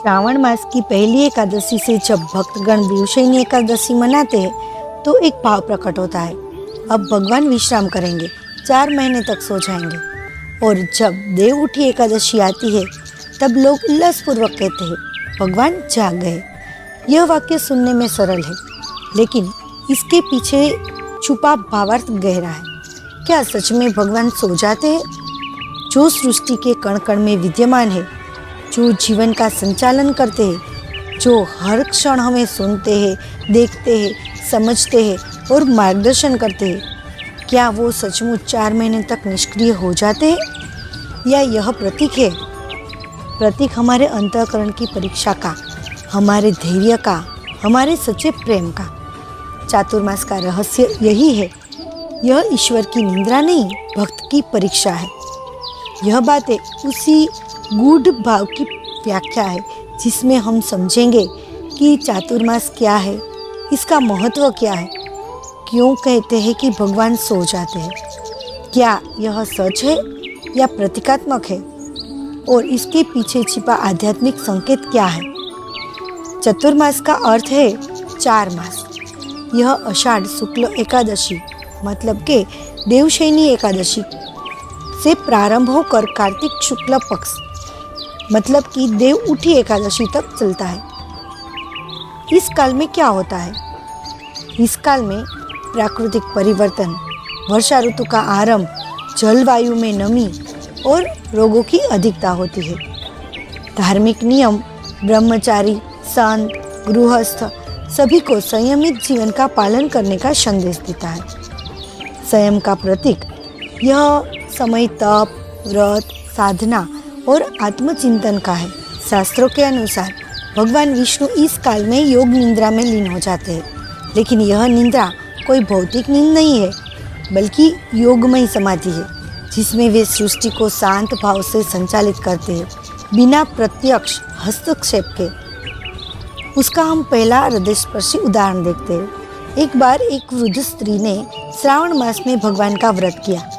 श्रावण मास की पहली एकादशी से जब भक्तगण देवशयनी एकादशी मनाते हैं तो एक भाव प्रकट होता है, अब भगवान विश्राम करेंगे, 4 महीने तक सो जाएंगे। और जब देव उठी एकादशी आती है तब लोग उल्लासपूर्वक कहते हैं, भगवान जाग गए। यह वाक्य सुनने में सरल है, लेकिन इसके पीछे छुपा भावार्थ गहरा है। क्या सच में भगवान सो जाते हैं, जो सृष्टि के कण कण में विद्यमान है, जो जीवन का संचालन करते हैं, जो हर क्षण हमें सुनते हैं, देखते हैं, समझते हैं और मार्गदर्शन करते हैं? क्या वो सचमुच 4 महीने तक निष्क्रिय हो जाते हैं, या यह प्रतीक है? प्रतीक हमारे अंतःकरण की परीक्षा का, हमारे धैर्य का, हमारे सच्चे प्रेम का। चातुर्मास का रहस्य यही है, यह ईश्वर की निंद्रा नहीं, भक्त की परीक्षा है। यह बातें उसी गूढ़ भाव की व्याख्या है जिसमें हम समझेंगे कि चातुर्मास क्या है, इसका महत्व क्या है, क्यों कहते हैं कि भगवान सो जाते हैं, क्या यह सच है या प्रतीकात्मक है, और इसके पीछे छिपा आध्यात्मिक संकेत क्या है। चतुर्मास का अर्थ है 4 मास। यह आषाढ़ शुक्ल एकादशी मतलब के देवशयनी एकादशी से प्रारंभ होकर कार्तिक शुक्ल पक्ष मतलब कि देव उठी एकादशी तक चलता है। इस काल में क्या होता है? इस काल में प्राकृतिक परिवर्तन, वर्षा ऋतु का आरंभ, जलवायु में नमी और रोगों की अधिकता होती है। धार्मिक नियम ब्रह्मचारी, संत, गृहस्थ सभी को संयमित जीवन का पालन करने का संदेश देता है। संयम का प्रतीक यह समय तप, व्रत, साधना और आत्मचिंतन का है। शास्त्रों के अनुसार भगवान विष्णु इस काल में योग निद्रा में लीन हो जाते हैं, लेकिन यह निद्रा कोई भौतिक नींद नहीं है, बल्कि योगमय समाधि है, जिसमें वे सृष्टि को शांत भाव से संचालित करते हैं, बिना प्रत्यक्ष हस्तक्षेप के। उसका हम पहला हृदयस्पर्शी उदाहरण देखते हैं। एक बार एक वृद्ध स्त्री ने श्रावण मास में भगवान का व्रत किया।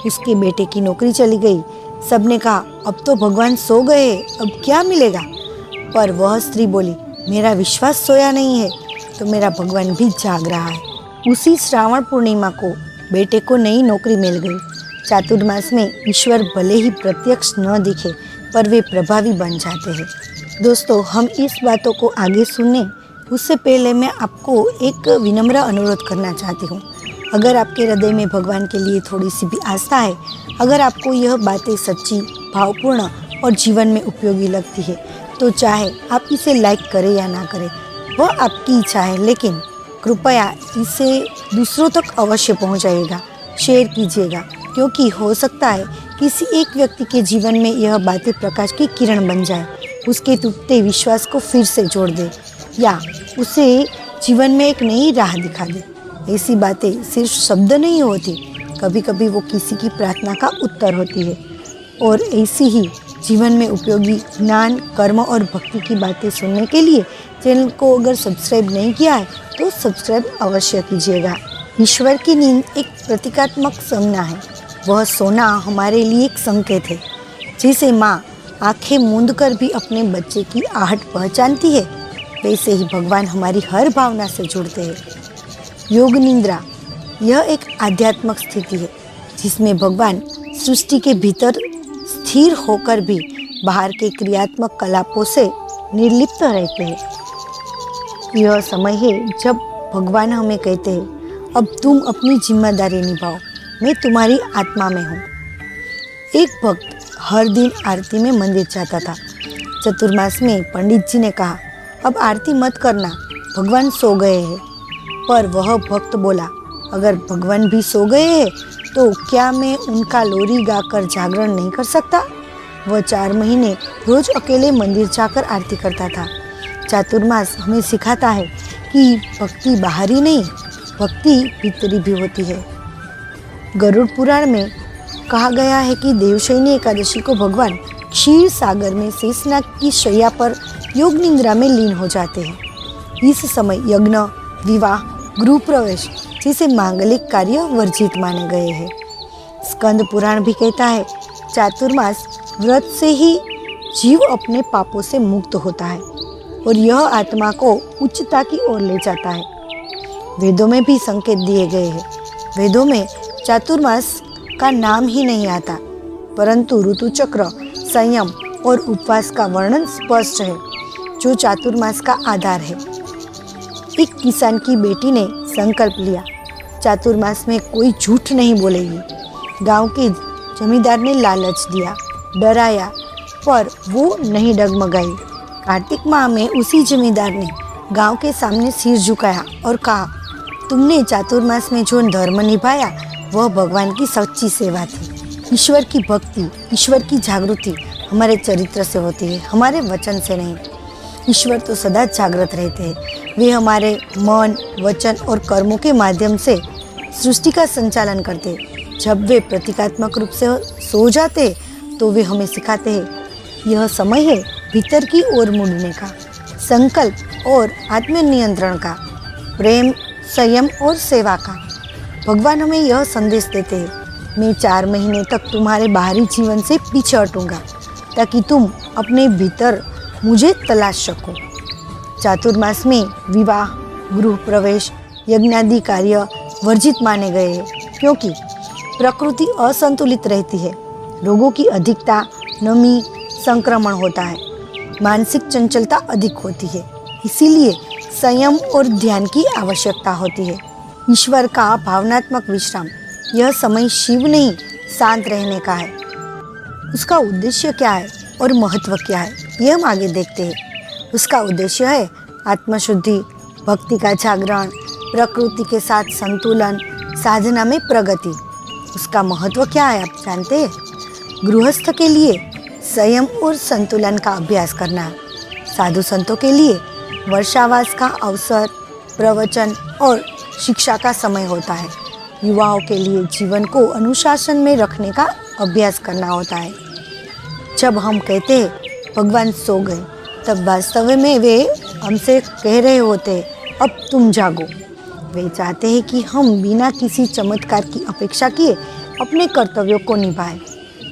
उसके बेटे की नौकरी चली गई। सबने कहा, अब तो भगवान सो गए, अब क्या मिलेगा? पर वह स्त्री बोली, मेरा विश्वास सोया नहीं है, तो मेरा भगवान भी जाग रहा है। उसी श्रावण पूर्णिमा को बेटे को नई नौकरी मिल गई। चातुर्मास में ईश्वर भले ही प्रत्यक्ष न दिखे, पर वे प्रभावी बन जाते हैं। दोस्तों, हम इस बातों को आगे सुनने उससे पहले मैं आपको एक विनम्र अनुरोध करना चाहती हूँ। अगर आपके हृदय में भगवान के लिए थोड़ी सी भी आस्था है, अगर आपको यह बातें सच्ची, भावपूर्ण और जीवन में उपयोगी लगती है, तो चाहे आप इसे लाइक करें या ना करें, वह आपकी इच्छा है, लेकिन कृपया इसे दूसरों तक अवश्य पहुंचाइएगा, शेयर कीजिएगा, क्योंकि हो सकता है किसी एक व्यक्ति के जीवन में यह बातें प्रकाश की किरण बन जाए, उसके टूटते विश्वास को फिर से जोड़ दे या उसे जीवन में एक नई राह दिखा दे। ऐसी बातें सिर्फ शब्द नहीं होती, कभी कभी वो किसी की प्रार्थना का उत्तर होती है। और ऐसी ही जीवन में उपयोगी ज्ञान, कर्म और भक्ति की बातें सुनने के लिए चैनल को अगर सब्सक्राइब नहीं किया है तो सब्सक्राइब अवश्य कीजिएगा। ईश्वर की नींद एक प्रतीकात्मक संज्ञा है। वह सोना हमारे लिए एक संकेत है। जिसे माँ आंखें मूंद कर भी अपने बच्चे की आहट पहचानती है, वैसे ही भगवान हमारी हर भावना से जुड़ते हैं। योग निद्रा यह एक आध्यात्मिक स्थिति है, जिसमें भगवान सृष्टि के भीतर स्थिर होकर भी बाहर के क्रियात्मक कलापों से निर्लिप्त रहते हैं। यह समय है जब भगवान हमें कहते हैं, अब तुम अपनी जिम्मेदारी निभाओ, मैं तुम्हारी आत्मा में हूँ। एक भक्त हर दिन आरती में मंदिर जाता था। चतुर्मास में पंडित जी ने कहा, अब आरती मत करना, भगवान सो गए हैं। पर वह भक्त बोला, अगर भगवान भी सो गए हैं तो क्या मैं उनका लोरी गाकर जागरण नहीं कर सकता? वह 4 महीने रोज अकेले मंदिर जाकर आरती करता था। चातुर्मास हमें सिखाता है कि भक्ति बाहरी नहीं, भक्ति भीतरी भी होती है। गरुड़ पुराण में कहा गया है कि देवशयनी एकादशी को भगवान क्षीर सागर में शेषनाग की शैया पर योग निद्रा में लीन हो जाते हैं। इस समय यज्ञ, विवाह, गृह प्रवेश जैसे मांगलिक कार्य वर्जित माने गए हैं। स्कंद पुराण भी कहता है, चातुर्मास व्रत से ही जीव अपने पापों से मुक्त होता है और यह आत्मा को उच्चता की ओर ले जाता है। वेदों में भी संकेत दिए गए हैं। वेदों में चातुर्मास का नाम ही नहीं आता, परंतु ऋतुचक्र, संयम और उपवास का वर्णन स्पष्ट है, जो चातुर्मास का आधार है। एक किसान की बेटी ने संकल्प लिया, चातुर्मास में कोई झूठ नहीं बोलेगी। गांव के जमींदार ने लालच दिया, डराया, पर वो नहीं डगमगाई। कार्तिक माह में उसी जमींदार ने गांव के सामने सिर झुकाया और कहा, तुमने चातुर्मास में जो धर्म निभाया वह भगवान की सच्ची सेवा थी। ईश्वर की भक्ति, ईश्वर की जागृति हमारे चरित्र से होती है, हमारे वचन से नहीं। ईश्वर तो सदा जागृत रहते हैं। वे हमारे मन, वचन और कर्मों के माध्यम से सृष्टि का संचालन करते हैं। जब वे प्रतीकात्मक रूप से सो जाते तो वे हमें सिखाते हैं, यह समय है भीतर की ओर मुड़ने का, संकल्प और आत्मनियंत्रण का, प्रेम, संयम और सेवा का। भगवान हमें यह संदेश देते हैं, मैं 4 महीने तक तुम्हारे बाहरी जीवन से पीछे हटूंगा ताकि तुम अपने भीतर मुझे तलाश सको। चातुर्मास में विवाह, गृह प्रवेश, यज्ञादि कार्य वर्जित माने गए हैं, क्योंकि प्रकृति असंतुलित रहती है। रोगों की अधिकता, नमी, संक्रमण होता है, मानसिक चंचलता अधिक होती है। इसीलिए संयम और ध्यान की आवश्यकता होती है। ईश्वर का भावनात्मक विश्राम, यह समय शिव नहीं, शांत रहने का है। उसका उद्देश्य क्या है और महत्व क्या है, यह हम आगे देखते हैं। उसका उद्देश्य है आत्मशुद्धि, भक्ति का जागरण, प्रकृति के साथ संतुलन, साधना में प्रगति। उसका महत्व क्या है आप जानते हैं? गृहस्थ के लिए संयम और संतुलन का अभ्यास करना, साधु संतों के लिए वर्षावास का अवसर, प्रवचन और शिक्षा का समय होता है। युवाओं के लिए जीवन को अनुशासन में रखने का अभ्यास करना होता है। जब हम कहते हैं भगवान सो गए, तब वास्तव में वे हमसे कह रहे होते हैं, अब तुम जागो। वे चाहते हैं कि हम बिना किसी चमत्कार की अपेक्षा किए अपने कर्तव्यों को निभाएं।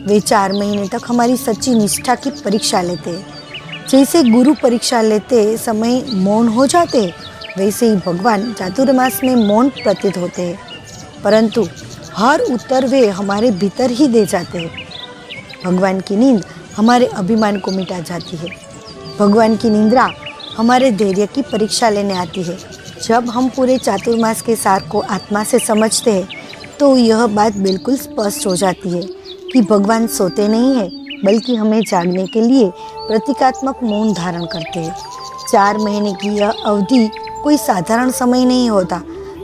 वे 4 महीने तक हमारी सच्ची निष्ठा की परीक्षा लेते हैं। जैसे गुरु परीक्षा लेते समय मौन हो जाते हैं, वैसे ही भगवान चातुर्मास में मौन प्रतीत होते हैं, परंतु हर उत्तर वे हमारे भीतर ही दे जाते हैं। भगवान की नींद हमारे अभिमान को मिटा जाती है। भगवान की निद्रा हमारे धैर्य की परीक्षा लेने आती है। जब हम पूरे चातुर्मास के सार को आत्मा से समझते हैं, तो यह बात बिल्कुल स्पष्ट हो जाती है कि भगवान सोते नहीं हैं, बल्कि हमें जागने के लिए प्रतीकात्मक मौन धारण करते हैं। 4 महीने की यह अवधि कोई साधारण समय नहीं होता।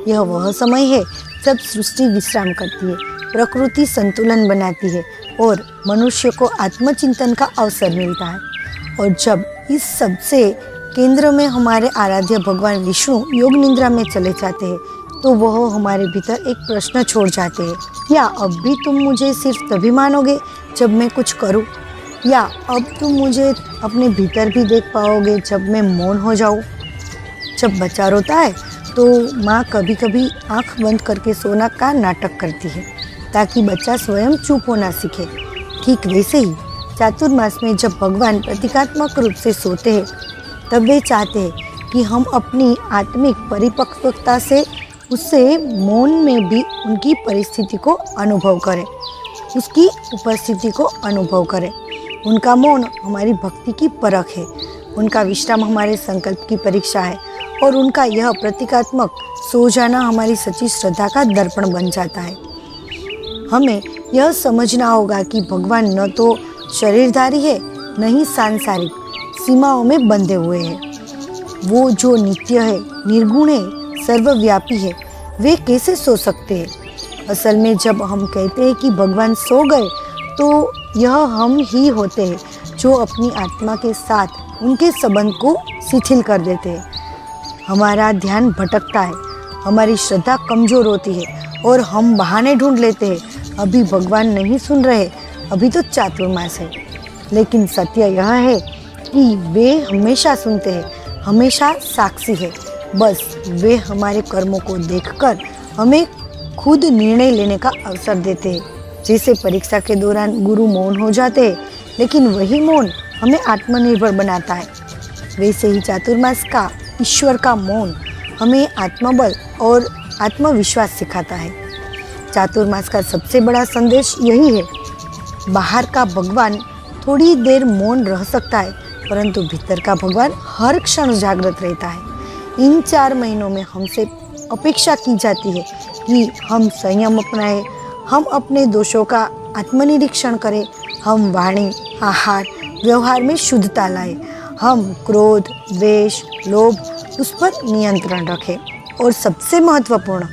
यह वह समय है जब सृष्टि विश्राम करती है, प्रकृति संतुलन बनाती है और मनुष्य को आत्मचिंतन का अवसर मिलता है। और जब इस सबसे केंद्र में हमारे आराध्य भगवान विष्णु योग निद्रा में चले जाते हैं, तो वह हमारे भीतर एक प्रश्न छोड़ जाते हैं, या अब भी तुम मुझे सिर्फ तभी मानोगे जब मैं कुछ करूं, या अब तुम मुझे अपने भीतर भी देख पाओगे जब मैं मौन हो जाऊं। जब बच्चा रोता है तो माँ कभी कभी आंख बंद करके सोना का नाटक करती है, ताकि बच्चा स्वयं चुप होना सीखे। ठीक वैसे ही चातुर्मास में जब भगवान प्रतीकात्मक रूप से सोते हैं, तब वे चाहते हैं कि हम अपनी आत्मिक परिपक्वता से उससे मौन में भी उनकी परिस्थिति को अनुभव करें, उसकी उपस्थिति को अनुभव करें। उनका मौन हमारी भक्ति की परख है, उनका विश्राम हमारे संकल्प की परीक्षा है, और उनका यह प्रतीकात्मक सो जाना हमारी सच्ची श्रद्धा का दर्पण बन जाता है। हमें यह समझना होगा कि भगवान न तो शरीरधारी है, न ही सांसारिक सीमाओं में बंधे हुए हैं। वो जो नित्य है, निर्गुण है, सर्वव्यापी है, वे कैसे सो सकते हैं? असल में जब हम कहते हैं कि भगवान सो गए, तो यह हम ही होते हैं जो अपनी आत्मा के साथ उनके संबंध को शिथिल कर देते हैं। हमारा ध्यान भटकता है, हमारी श्रद्धा कमजोर होती है और हम बहाने ढूंढ लेते हैं, अभी भगवान नहीं सुन रहे, अभी तो चातुर्मास है। लेकिन सत्य यह है कि वे हमेशा सुनते हैं, हमेशा साक्षी है। बस वे हमारे कर्मों को देखकर हमें खुद निर्णय लेने का अवसर देते हैं। जैसे परीक्षा के दौरान गुरु मौन हो जाते हैं, लेकिन वही मौन हमें आत्मनिर्भर बनाता है, वैसे ही चातुर्मास का ईश्वर का मौन हमें आत्मबल और आत्मविश्वास सिखाता है। चातुर्मास का सबसे बड़ा संदेश यही है, बाहर का भगवान थोड़ी देर मौन रह सकता है, परंतु भीतर का भगवान हर क्षण जागृत रहता है। इन 4 महीनों में हमसे अपेक्षा की जाती है कि हम संयम अपनाएं, हम अपने दोषों का आत्मनिरीक्षण करें, हम वाणी, आहार, व्यवहार में शुद्धता लाएं, हम क्रोध, द्वेष, लोभ उस पर नियंत्रण रखें और सबसे महत्वपूर्ण,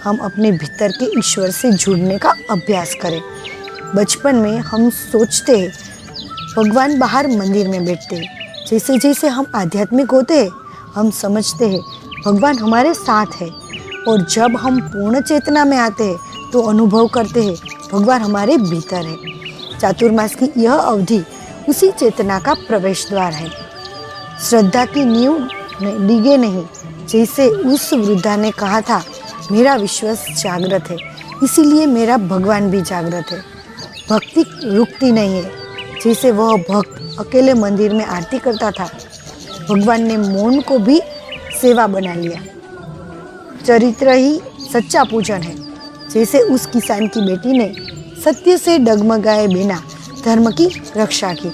हम अपने भीतर के ईश्वर से जुड़ने का अभ्यास करें। बचपन में हम सोचते हैं भगवान बाहर मंदिर में बैठते हैं। जैसे जैसे हम आध्यात्मिक होते हैं, हम समझते हैं भगवान हमारे साथ है, और जब हम पूर्ण चेतना में आते हैं तो अनुभव करते हैं भगवान हमारे भीतर है। चातुर्मास की यह अवधि उसी चेतना का प्रवेश द्वार है। श्रद्धा की नींव डिगे नहीं, जैसे उस वृद्धा ने कहा था, मेरा विश्वास जागृत है, इसीलिए मेरा भगवान भी जागृत है। भक्ति रुकती नहीं है, जैसे वह भक्त अकेले मंदिर में आरती करता था, भगवान ने मौन को भी सेवा बना लिया। चरित्र ही सच्चा पूजन है, जैसे उस किसान की बेटी ने सत्य से डगमगाए बिना धर्म की रक्षा की।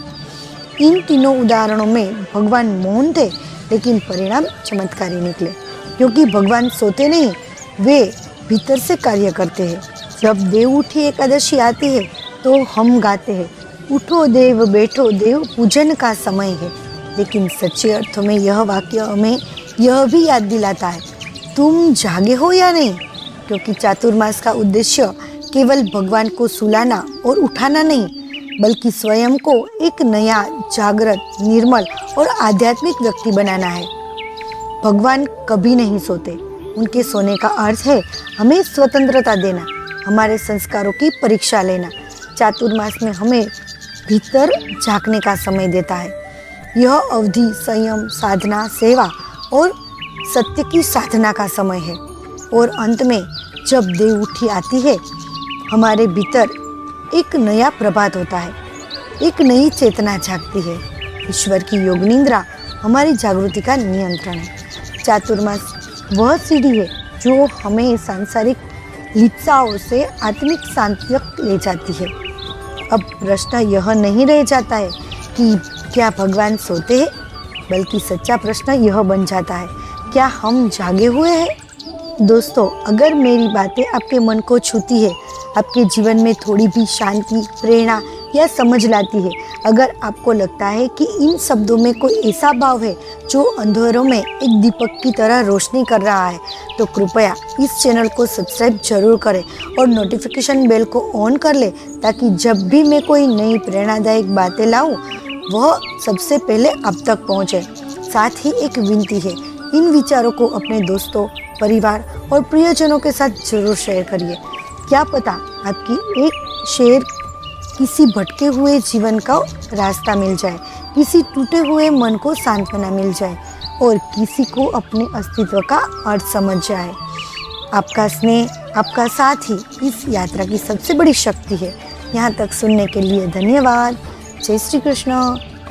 इन तीनों उदाहरणों में भगवान मौन थे, लेकिन परिणाम चमत्कारी निकले, क्योंकि भगवान सोते नहीं, वे भीतर से कार्य करते हैं। जब देव उठी एकादशी आती है तो हम गाते हैं, उठो देव बैठो देव पूजन का समय है। लेकिन सच्चे अर्थों में यह वाक्य हमें यह भी याद दिलाता है, तुम जागे हो या नहीं, क्योंकि चातुर्मास का उद्देश्य केवल भगवान को सुलाना और उठाना नहीं, बल्कि स्वयं को एक नया, जागृत, निर्मल और आध्यात्मिक व्यक्ति बनाना है। भगवान कभी नहीं सोते, उनके सोने का अर्थ है हमें स्वतंत्रता देना, हमारे संस्कारों की परीक्षा लेना। चातुर्मास में हमें भीतर झांकने का समय देता है। यह अवधि संयम, साधना, सेवा और सत्य की साधना का समय है। और अंत में जब देव उठी आती है, हमारे भीतर एक नया प्रभात होता है, एक नई चेतना जागती है। ईश्वर की योग निद्रा हमारी जागृति का नियंत्रण है। चातुर्मास वह सीढ़ी है जो हमें सांसारिक लिप्साओं से आत्मिक शांति तक ले जाती है। अब प्रश्न यह नहीं रह जाता है कि क्या भगवान सोते हैं, बल्कि सच्चा प्रश्न यह बन जाता है, क्या हम जागे हुए हैं? दोस्तों, अगर मेरी बातें आपके मन को छूती है, आपके जीवन में थोड़ी भी शांति, प्रेरणा या समझ लाती है, अगर आपको लगता है कि इन शब्दों में कोई ऐसा भाव है जो अंधेरों में एक दीपक की तरह रोशनी कर रहा है, तो कृपया इस चैनल को सब्सक्राइब जरूर करें और नोटिफिकेशन बेल को ऑन कर ले, ताकि जब भी मैं कोई नई प्रेरणादायक बातें लाऊं, वह सबसे पहले आप तक पहुंचे। साथ ही एक विनती है, इन विचारों को अपने दोस्तों, परिवार और प्रियजनों के साथ जरूर शेयर करिए। क्या पता आपकी एक शेयर किसी भटके हुए जीवन का रास्ता मिल जाए, किसी टूटे हुए मन को सांत्वना मिल जाए और किसी को अपने अस्तित्व का अर्थ समझ जाए। आपका स्नेह, आपका साथ ही इस यात्रा की सबसे बड़ी शक्ति है। यहाँ तक सुनने के लिए धन्यवाद। जय श्री कृष्ण।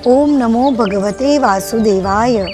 ओम नमो भगवते वासुदेवाय।